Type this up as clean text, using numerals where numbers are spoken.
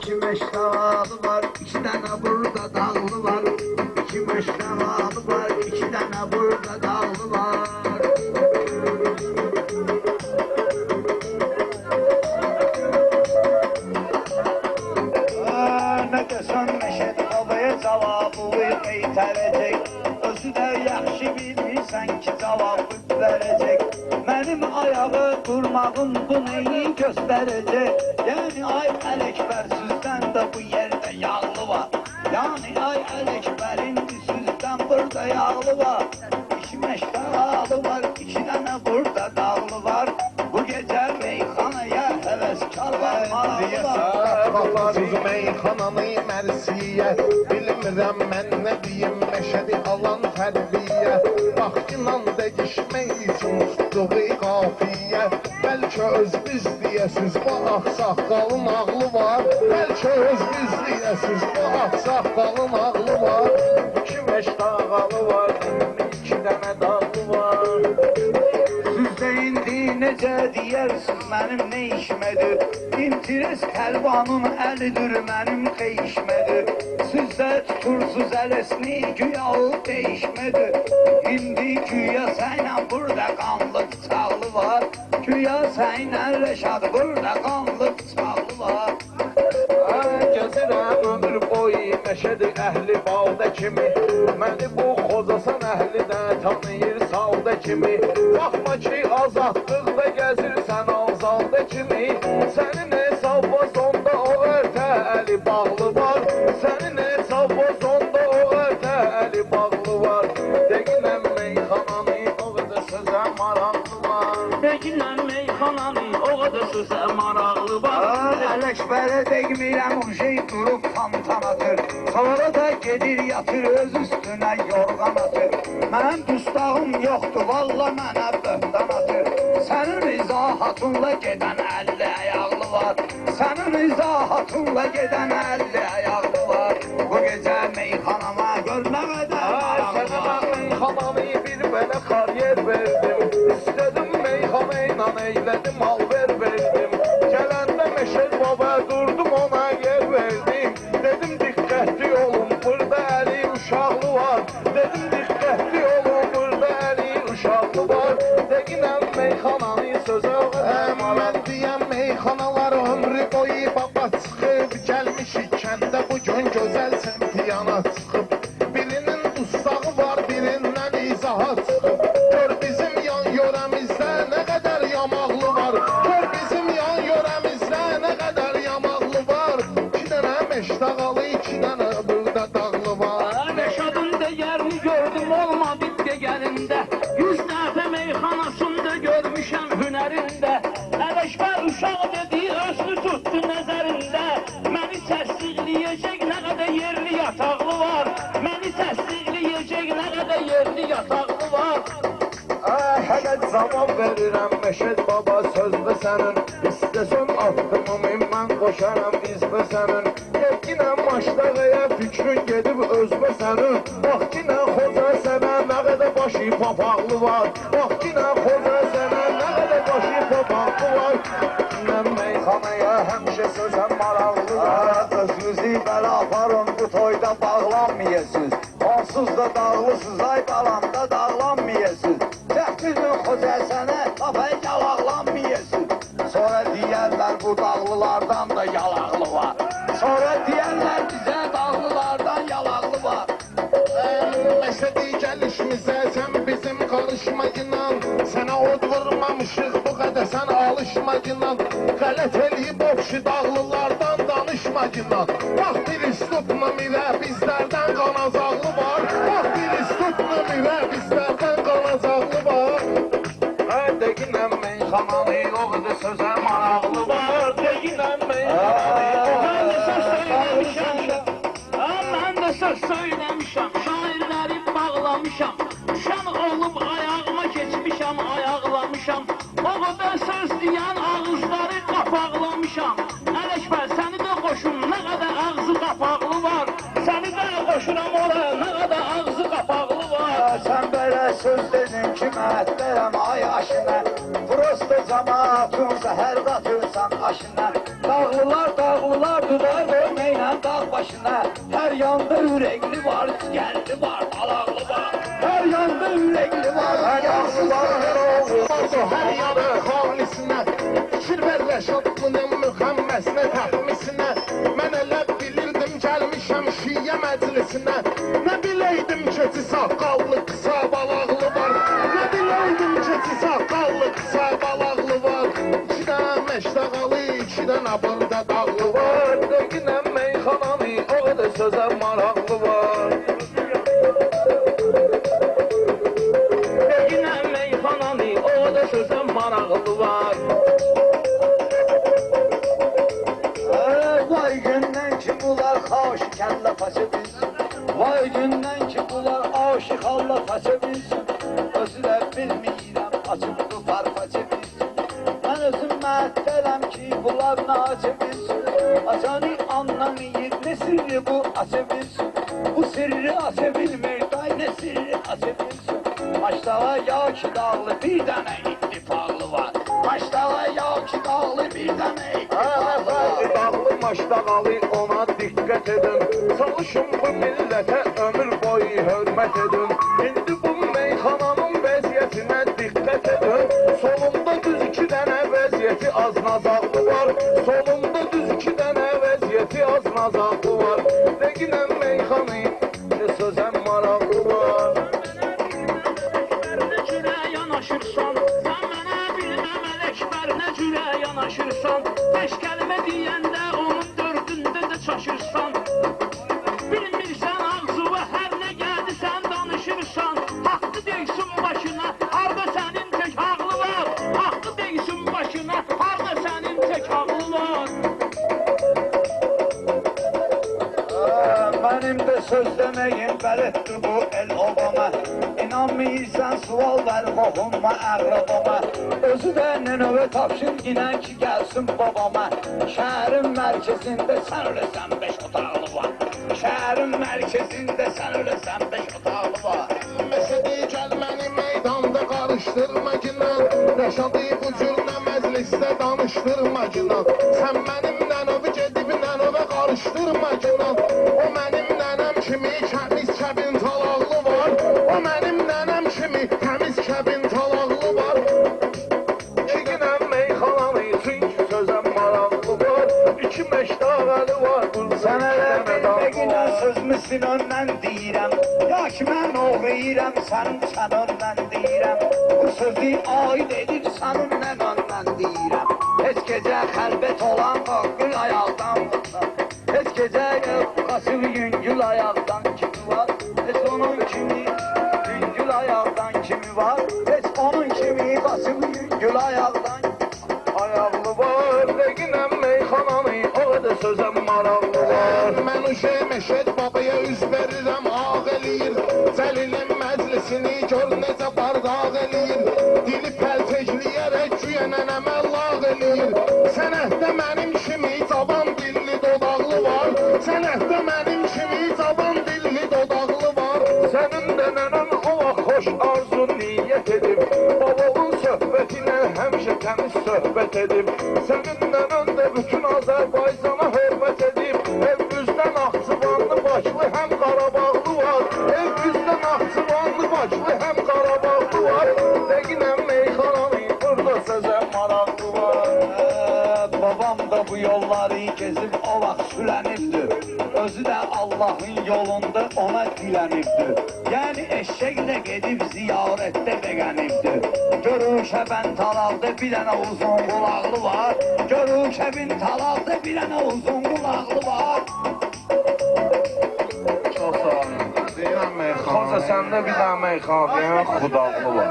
İki meştavalı var, iki tane burada dağlı var. İki meştavalı var, iki tane burada dağlı var. Ne desen Meşed babaya cavabı qeytərəcək. Özü də yaxşı bilmirsən ki, cavabı verəcək. Mənim ayağı durmağım bu neyi göstərəcək. Yəni ay Ələkbər sizdən də bu yerdə yağlı var. Yəni ay Ələkbərin sizdən burada yağlı var. İki məştəvalı var, iki dənə burada dağlı var. Bu gecə meyxanaya həvəskar var, maralı var. Vallarsız meyxananı mərsiyə, bilmirəm mən nə deyim, Məşədi alan tərbiyə. Bax inan dəyişmək üçün tutduğu qafiyə. Bəlkə öz biz deyəsiz, bu ağsaqqalın ağlı var. Bəlkə öz biz deyəsiz, bu ağsaqqalın ağlı var. İki məştağalı var, iki dənə dağlı var. Siz də indi necə deyərsiniz, mənim nə işmədir? İnteres pəlvanın əlidir, mənim qeyişmədir. Siz də tutursuz ələsini, güya o değişmədir. İndi güya sənlə burada qanlı bıçaqlı var. Güya sənlə Rəşad burada qanlı bıçaqlı var. Gəzirəm ömür boyu Məşədi əhli balda kimi. Məni bu Xozasan əhli də tanıyır salda kimi. Baxma ki azadlıqda gəzirsən azalda kimi. Sənin hesabı sonda o örtə əli bağlı var. Sənin hesabı sonda o örtə əli bağlı var. Deginəm meyxananı o qədər sözə maraqlı var. Deginəm meyxananı o qədər sözə maraqlı var. Ələkbərə deymirəm, o şey durub tantan atır. Sonra da gedir yatır, öz üstünə yorğan atır. Mənim dustağım yoxdur, valla mənə böhtan atır. Sənin izahatınla gedən 50 ayaqlı var. Sənin izahatınla gedən 50 ayaqlı var. Bu gecə meyxanama gör nə qədər maraqlı Sənə var. mən meyxananı bir belə kariyer verdim. İstədim meyxana ilə eylədim, alver verdim. Gələndə Məşəd baba durdum, ona yer verdim. Dedim diqqətli olun, burada əli uşaqlı var. Dedim diqqətli olun, burada əli uşaqlı var. Deginəm meyxananı sözə mən deyəm meyxanalar ömrü boyu baba çıxıb. Gəlmişik kəndə bugün gözəl sempiyana çıxıb. Birinin ustağı var, birindən izaha çıxıb. Gör bizim yan yörəmizdə nə qədər yamaqlı var. Gör bizim yan yörəmizdə nə qədər yamaqlı var. İki dənə meştağalı, iki dənə burada dağlı var. Rəşadın dəyərini gördüm, olmadı dəyərində. 100 dəfə meyxanasında görmüşəm hünərində. Ələkbər uşaq dedi, özünü tutdu nəzərində. Məni təsdiqləyəcək nə qədər yerli yataqlı var. Məni təsdiqləyəcək nə qədər yerli yataqlı var. Hələ cavab verirəm Məşəd baba sözlü sənin. İstəsən addımımı mən qoşaram izbə sənin. Yetkinəm maşdağıya fikrin gedib özbə sənin. Bax kinə Xoca sənə nə qədər başı papaqlı var. Bax kinə Xoca sənə nə qədər başı papaqlı var. Mən meyxanaya həmişə sözəm maraqlı var. Özünüzü belə aparın, bu toyda bağlanmayasınız. Onsuz da dağlısınız, ay balamda dağlanmayasınız. Çəkdirin Xoca sənə, kafayı yalaqlanmayasınız. Sonra deyərlər bu dağlılardan da yalaqlı var. Sonra deyərlər bizə dağlılardan yalaqlı var. Məşədi gəlişimizə sən bizim qarışmacınla. Sənə od vurmamışıq bu qədər sən alışmacınla. Qələt eləyib obşi dağlılardan danışmacınla. Bax bir istutma mirə bizlərdən qanazaqlı var. Bax bir istutma mirə bizlərdən qanazaqlı var. Deginəm meyxananı o qədər sözə maraqlı var. Deginəm meyxananı Mən də söz söyləmişəm, şairləri bağlamışam. Şən olub ayağıma keçmişəm, ayaqlamışam. O qədər söz deyən ağızları qapaqlamışam. Ələkbər, səni də qoşum, nə qədər ağzı qapaqlı var. Səni də qoşuram ora, nə qədər ağzı qapaqlı var. Sən belə söz dedin ki, məhdərəm ay aşına. Prosto cəmaatın zəhər qatırsan aşına. Dağlılar, dağlılar, dudar dağ başına. Her yanda yürekli var, geldi var, alaklı var. Her yanda yürekli var, Ayaqlı var, var. oldu hər yanı xalisinə. Fikir verlə şadlının müxəmməsinə, təhmisinə. Mən elə bilirdim gəlmişəm şiyə məclisinə. Nə biləydim keçi saqqallı qısa balaqlı var. Nə biləydim keçi saqqallı qısa balaqlı var. İki dənə məştəqalı, iki dənə burada dağlı var. Dəqinəm meyxananı, o qədər sözə maraqlı var. Yine meyhananı o da söze maraqlı var. Vay gündən ki bunlar xaşi kəllə paça biz. Vay gündən ki bunlar aşiq Allah paça biz. Özü də bilmirəm açıb bu parpaça biz. Mən özüm məhdələm ki bunlar naçı biz. Açanı anlamayır ne sirri bu açı biz. Bu sirri açı bilmir day ne sirri açı biz. Maştava ya ki dağlı bir dənə ittifaqlı var. Maştava ya ki dağlı bir dənə ittifaqlı var. Dağlı maştağalı ona diqqət edin. Çalışın bu millətə ömür boyu hörmət edin. İndi bu meyxananın vəziyyətinə diqqət edin. Solumda düz iki dənə vəziyyəti az nazaqlı var. Solumda düz iki dənə vəziyyəti az nazaqlı var. Dəqinən meyxanı sözən maraqlı var. Ne cüre yanaşırsan, sen bana bilmem elekber ne cüre yanaşırsan. Beş kelime diyende onun dördünde de şaşırsan. Bilmirsən ağzı ve her ne geldi sen danışırsan. Hakkı değilsin başına, harda senin tek ağlı var. Hakkı değilsin başına, harda senin tek ağlı var. Benim de söz demeyim belirtti bu el obama. İnanmıyorsan sual ver kohumma əqrabama. Özü de nenöve tapşır yine ki gelsin babama. Şehrin merkezinde sen ölesen 5 otağlı var. Şehrin merkezinde sen ölesen 5 otağlı var. Məsədi gəl məni meydanda qarışdırma ginan. Rəşadı bu cürlə məclisdə danışdırma ginan. Sən mənim nənövü gedib nənövə qarışdırma ginan. O mənim nənəm kimi kəmiz kəbin talaqlı var. O mənim nənəm kimi təmiz kəbin talaqlı var. Eginəm meyxananı çünki sözəm maraqlı var. İki məştağalı var. Sen hele bilmegine söz müsün önden deyirəm. Ya ki mən oğuyirəm sen önden deyirəm. Bu sözü aid edib səninlə önden deyirəm. Heç gecə xəlbət olan qaqıl ayaqdan vursa. Heç gecə qasıb yüngül ayaqdan kimi var. Heç onun kimi yüngül ayaqdan kimi var. Heç onun kimi qasıb yüngül ayaqdan Ayaqlı var, dəqinəm meyxananı, o da sözəm maraqlı var. Mən uşaq Məşəd babaya üz verirəm, ağ eləyir. Cəlilin məclisini gör necə bardaq eləyir. Dili pəltekləyərək güyə nənəmə lağ eləyir. Sənətdə mənim kimi cavan dilli dodaqlı var. Sənətdə mənim kimi cavan dilli dodaqlı var. Sənin də nənən o vaxt xoş arzu niyyət edib. Babamın söhbətinə həmişə təmiz söhbət edib. Sənin nənən də bütün Azərbaycana hörmət edib. Ev üzdən Naxçıvanlı Baklı həm Qarabağlı var. Ev üzdən Naxçıvanlı Baklı həm Qarabağlı var. Dəqinəm meyxananı burada sözə maraqlı var. Babam da bu yolları gezib o vaxt sülənibdi. Özü də Allahın yolunda ona dilənibdi. Yəni eşəklə gedib ziyarətdə beğənibdi. Görüşə ben talaqda bir dənə uzun qulaqlı var. Görüşə bin talaqda bir dənə uzun qulaqlı var. Çox sağ olun. Deyirəm meyxana. Xoca səndə bir dənə meyxana deyən xudaqlı var.